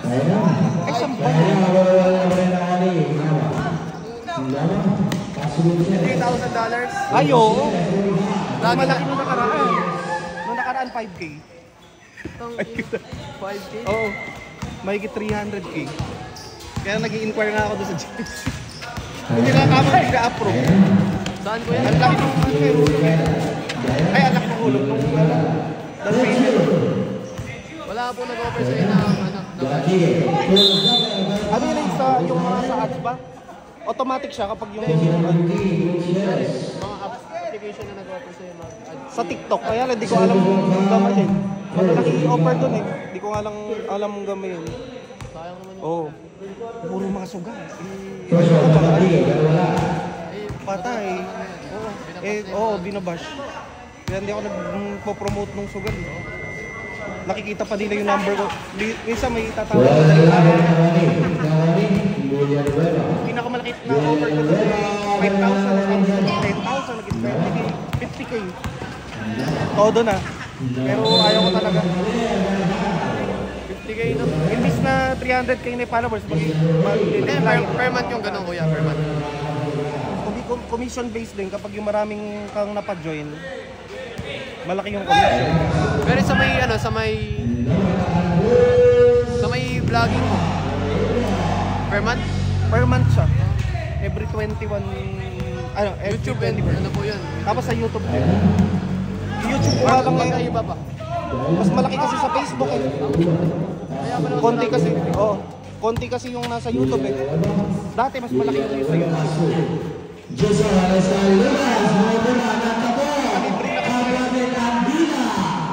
Ay, sampan. 3,000 Ay, oo. Malaki nung nakaraan. Nung nakaraan, 5K. 5K? Oo. Mahigit 300K. Kaya nag-i-inquire nga ako doon sa GC. Hindi na kama, hindi na approve. Saan ko yan? Ang laki nung ano eh, hulog eh. Ay, anak ng hulog nung down payment. Wala po nag-offer sa'yo na anak. Ano yun yung yung mga sa ads ba? Automatic siya kapag yung Mga application na nag-offer sa'yo mag-ads. sa TikTok. Kaya lang, di ko alam kung gamay yun. Madalang i-offer dun eh. Di ko nga lang alam kung gamay yun. Sayang naman yun. Oo. Puro mga suga. Patay. Oo, binabash. Kaya hindi ako nagpo-promote ng sugal. Nakikita pa nila yung number ko. Minsan may itatawag na daling araw. Pinakamalaki na offer ko doon 5,000, 10,000, naging 20K, 50K. Todo na. Pero ayaw ko talaga. 50K na. Imbis na 300K na followers, Per month yung ganun kuya, per month. commission based din kapag yung maraming kang napa-join, malaki yung commission. Pero sa may ano, sa may vlogging mo. Per month? Per month siya. Every 21, ano, every YouTube 21. ano po yun? Tapos sa YouTube din. YouTube ko lang ngayon. Iba pa. Mas malaki kasi sa Facebook eh. Konti kasi, oo. Konti kasi yung nasa YouTube eh. Dati mas malaki yung sa YouTube.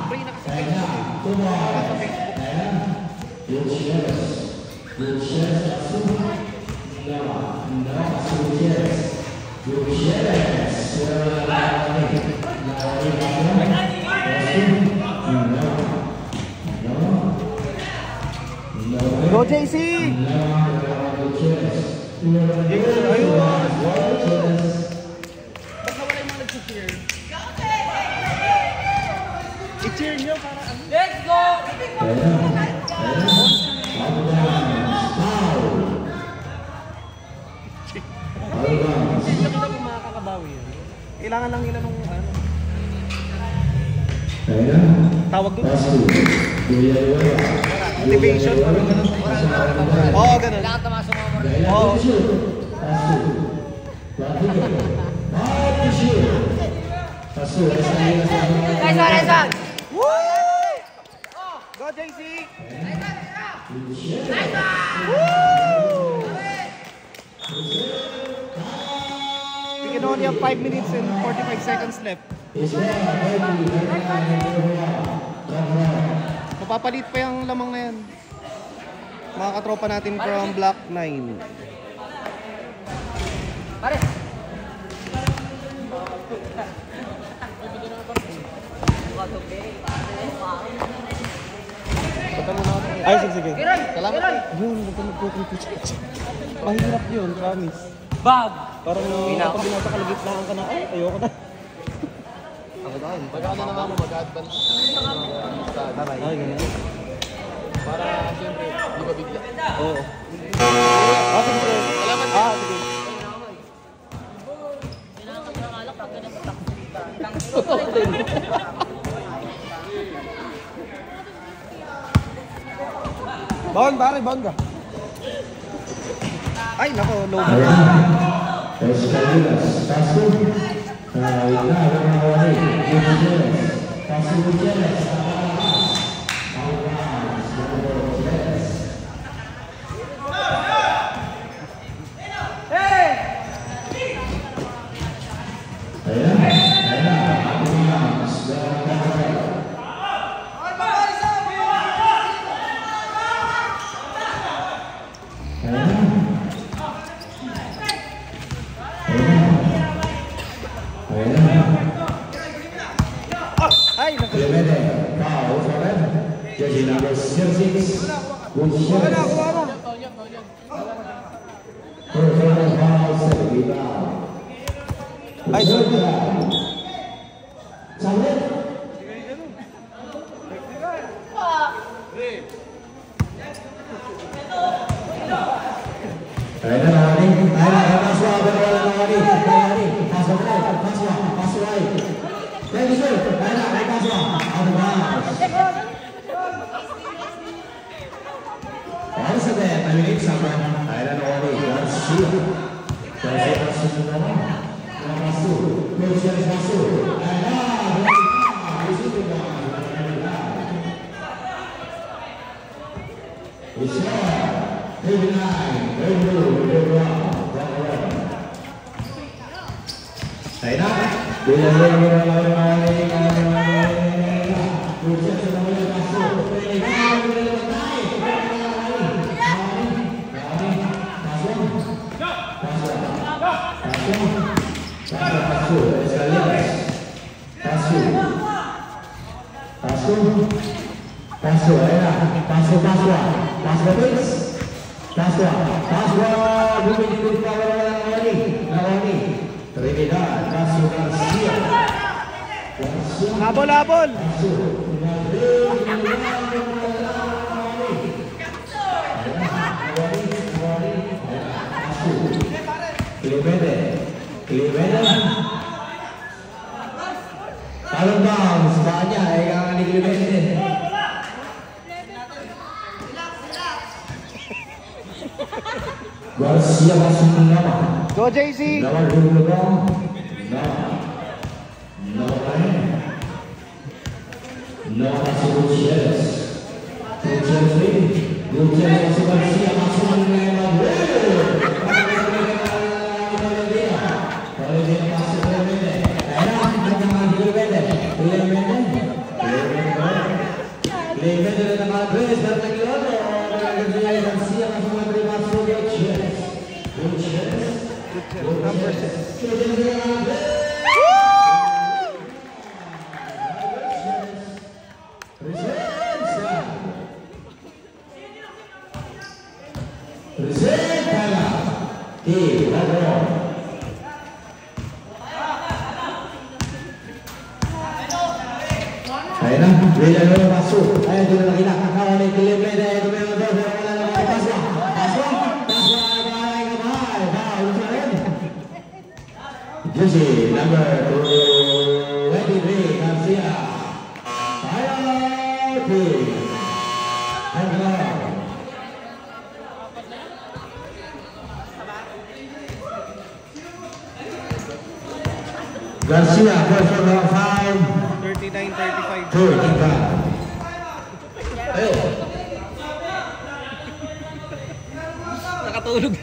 Free na kasi Facebook. Nasa Facebook. Go JC! Ayun! Ba't nawala yung mga nag-cheer? I-cheer nyo para ano? Let's go! Hindi kita kung makakabawi yan. Kailangan lang nila nung ano. Tawag doon. Motivation. Oo, ganun. Kailangan tamasok mo mo. Oo. Guys, Lorenzo! Go JC! We can only have 5 minutes and 45 seconds left. Mapapalit pa yung lamang na yan. Mga katropa natin from Block 9. Pare! Ay, sige. Salamat. Yun, huwag ka magpo-compute. Mahirap yun, promise. Bag! Parang kapag binasa ka, lagitlaan ka na, ay, ayoko na. Ako tayo. Pag ano naman mo, mag-advance. Ay, ganun. Para siyempre, di ba bigla? Oo. Sige. Salamat. Sige. Baon, pare, baon ka. Ay, nako, low ball. Ay, nako. Kuha na. Ay, sorry. Habol, habol! Kalau bang, sebabnya yang ni Clemente. Garcia masuk nama. Go JC! Nama dulu bang. Nama lain. Nama masuk Gutierrez. Gutierrez ni. Gutierrez masuk Garcia masuk nama. Kalau dia masuk Clemente. Clemente de la Madrid, Number 6. Ayan na, Villanueva masuk. Ayan, doon na kinakakawa ni Clemente. Ayan, tumayon doon. Wala na mga paswa. Paswa, ay kamay. Foul sa rin. Jersey, number 23, Garcia. Penalty. Garcia, first for the foul. 39-35. Ayo. Nakatulog.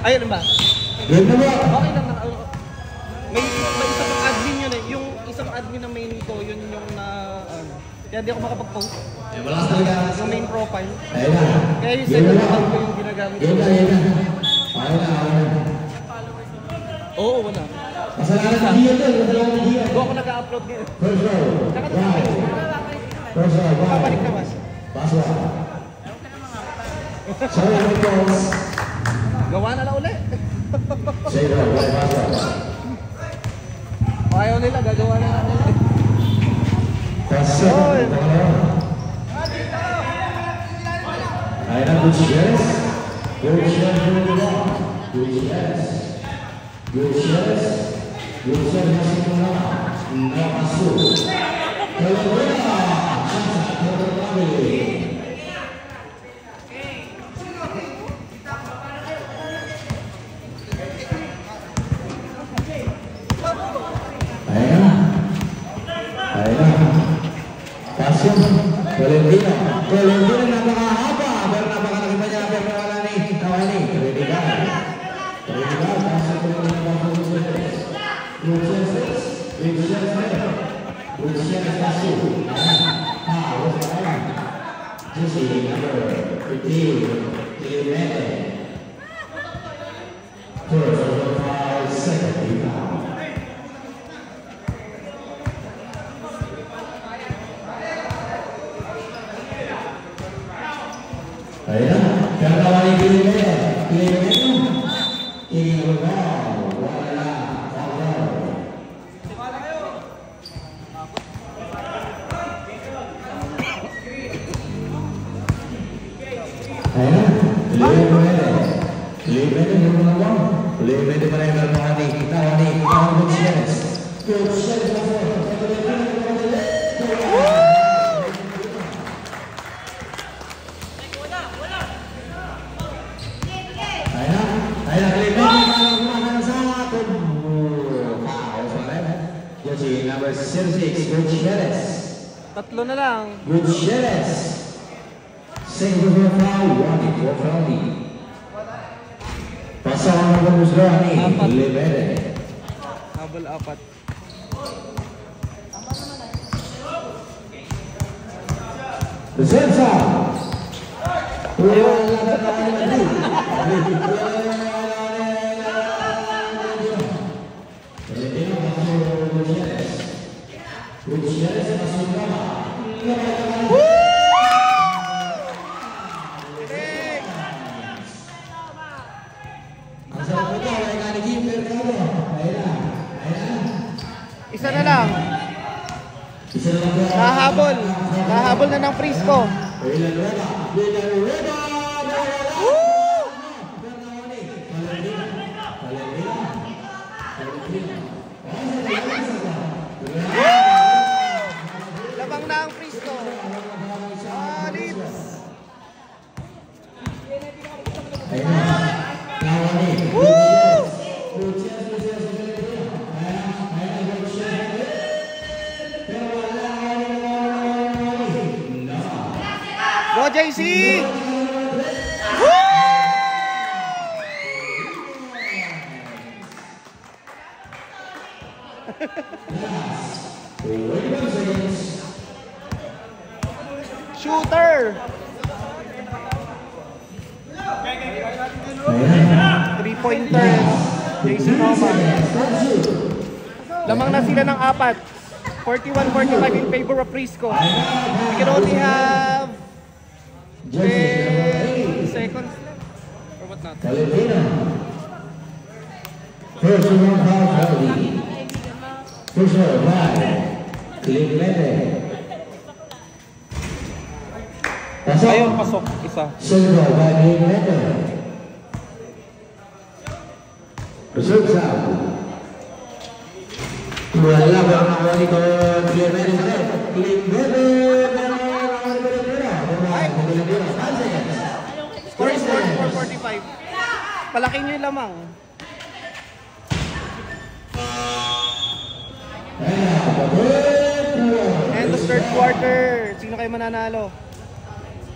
Ayun ba? Game na ba? Okay lang. May isa pang admin yun eh. Yung isang admin na main ko, yun yung na... kaya di ako makapag-post. Malakas talaga. Yung main profile. Ayun na. Kaya yung second account ko yung ginagamit ko. Ayun na. Ayun na. Oo, wala. Kasalanan ni Gian doon. Kasalanan ni Gian. Doon ako nag-upload ngayon. First row. Saka doon sa Right. First row. Kapalik na Right. mas. Paswa. Sorry, Nichols. Gawa na lang ulit. Zero. Right. Paswa. Ayaw nila, gagawa na lang ulit. Paswa. Ayun na, Gutierrez. Gutierrez masih mengalah. Nggak masuk. Kalau bola, terlambat. Pasung Valentino napakahaba pero napakalaki pa niya pero wala ni Cavani. Critical pasung Gutierrez masuk. Jersey number 15 Clemente. First over 5 second rebound. Ayan, gagawa ni Clemente. Clemente ingin berbal, wala foul. Ayan. Jersey number 66, Gutierrez. Tatlo na lang. Gutierrez. Second for foul, 1 for foul. Pasangan ng Musrani, Levere. Habol 4. Defensa. Isa na lang. Nahabol. Nahabol na ng Frisco. Labang na ang Frisco. Lips. Go JC! Shooter! 3-pointers. JC Noma. Lamang na sila ng 4. 41-45 in favor of Frisco. We can only have 10 seconds left. Or what not? First one foul for the first one by Cleveland. Ayun, pasok. Isa. Silver by Cleveland. Reserve out. Wala ba ang awali ko Cleveland? Score is 44-45. Palaki nyo yung lamang. And the third quarter. Sino kayo mananalo?